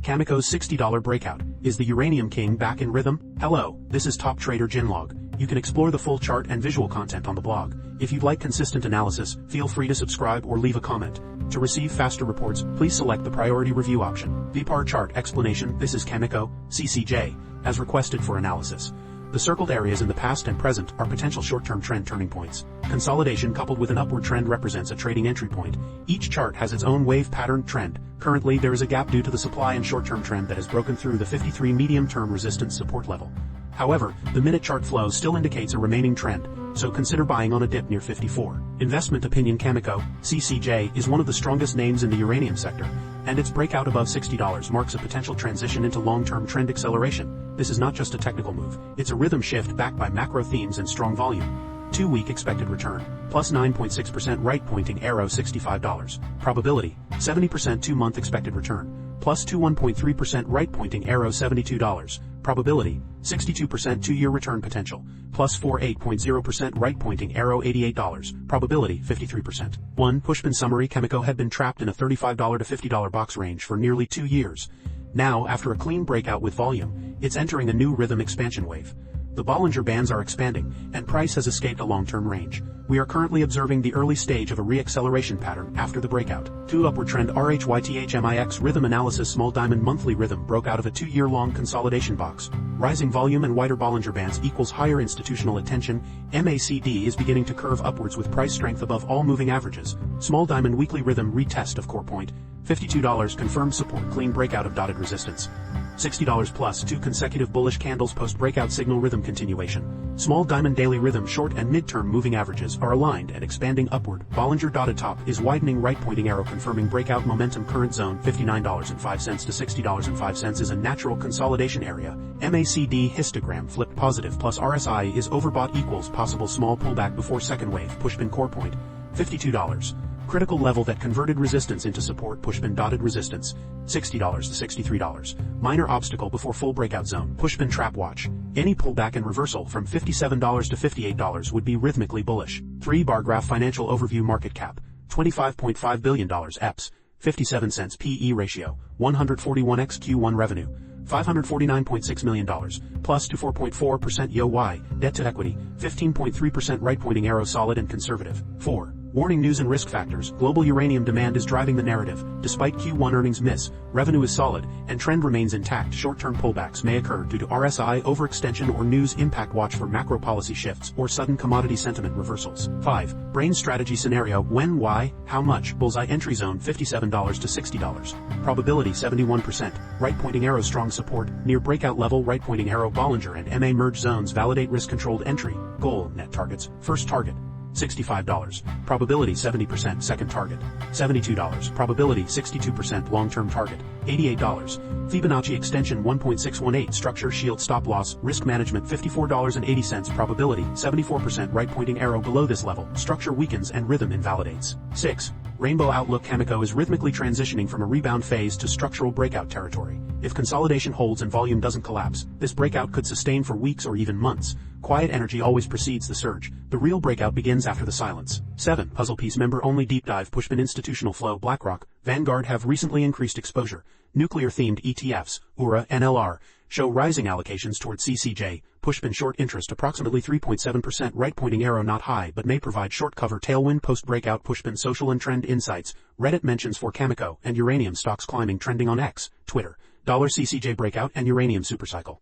Cameco's $60 breakout. Is the Uranium King back in rhythm? Hello, this is Top Trader Jinlog. You can explore the full chart and visual content on the blog. If you'd like consistent analysis, feel free to subscribe or leave a comment. To receive faster reports, please select the priority review option. VPAR chart explanation. This is Cameco, CCJ, as requested for analysis. The circled areas in the past and present are potential short-term trend turning points. Consolidation coupled with an upward trend represents a trading entry point. Each chart has its own wave pattern trend. Currently, there is a gap due to the supply and short-term trend that has broken through the 53 medium-term resistance support level. However, the minute chart flow still indicates a remaining trend, so consider buying on a dip near 54. Investment opinion. Cameco, CCJ, is one of the strongest names in the uranium sector, and its breakout above $60 marks a potential transition into long-term trend acceleration. This is not just a technical move, it's a rhythm shift backed by macro themes and strong volume. 2-week expected return, plus 9.6% right pointing arrow $65. Probability, 70% 2-month expected return, plus 21.3% right pointing arrow $72. Probability, 62% 2-year return potential, plus 48.0% right pointing arrow $88. Probability, 53%. 1. Pushpin summary. Cameco had been trapped in a $35 to $50 box range for nearly 2 years. Now, after a clean breakout with volume, it's entering a new rhythm expansion wave. The Bollinger Bands are expanding, and price has escaped a long-term range. We are currently observing the early stage of a re-acceleration pattern after the breakout. 2. Upward trend. RHYTHMIX rhythm analysis. Small diamond monthly rhythm broke out of a 2-year-long consolidation box. Rising volume and wider Bollinger Bands equals higher institutional attention. MACD is beginning to curve upwards with price strength above all moving averages. Small diamond weekly rhythm retest of core point. $52 confirmed support. Clean breakout of dotted resistance. $60 plus 2 consecutive bullish candles post-breakout signal rhythm continuation. Small diamond daily rhythm short and mid-term moving averages are aligned and expanding upward. Bollinger dotted top is widening right pointing arrow confirming breakout momentum. Current zone $59.05 to $60.05 is a natural consolidation area. MACD histogram flipped positive plus RSI is overbought equals possible small pullback before second wave. Pushpin core point $52. Critical level that converted resistance into support. Pushpin dotted resistance, $60 to $63. Minor obstacle before full breakout zone. Pushpin trap watch. Any pullback and reversal from $57 to $58 would be rhythmically bullish. 3. Bar graph financial overview. Market cap, $25.5 billion. EPS, 57 cents. PE ratio, 141x. Q1 revenue, $549.6 million, plus to 4.4% YoY. Debt to equity, 15.3%. Right pointing arrow solid and conservative. 4. Warning news and risk factors. Global uranium demand is driving the narrative. Despite Q1 earnings miss, revenue is solid, and trend remains intact. Short-term pullbacks may occur due to RSI overextension or news impact. Watch for macro policy shifts or sudden commodity sentiment reversals. 5. Brain strategy scenario. When, why, how much. Bullseye entry zone $57 to $60. Probability 71%. Right pointing arrow strong support. Near breakout level. Right pointing arrow Bollinger and MA merge zones validate risk-controlled entry. Goal, net targets. First target, $65. Probability 70%. Second target, $72. Probability 62%. Long-term target, $88. Fibonacci extension 1.618. Structure shield stop loss. Risk management $54.80. Probability 74%. Right pointing arrow below this level. Structure weakens and rhythm invalidates. 6. Rainbow outlook. Cameco is rhythmically transitioning from a rebound phase to structural breakout territory. If consolidation holds and volume doesn't collapse, this breakout could sustain for weeks or even months. Quiet energy always precedes the surge. The real breakout begins after the silence. 7. Puzzle piece member only deep dive. Pushpin institutional flow. BlackRock, Vanguard have recently increased exposure. Nuclear-themed ETFs, URA, NLR, show rising allocations towards CCJ. Pushpin short interest approximately 3.7%. Right pointing arrow not high but may provide short cover tailwind post-breakout. Pushpin social and trend insights. Reddit mentions for Cameco and uranium stocks climbing. Trending on X, Twitter. $CCJ breakout and uranium supercycle.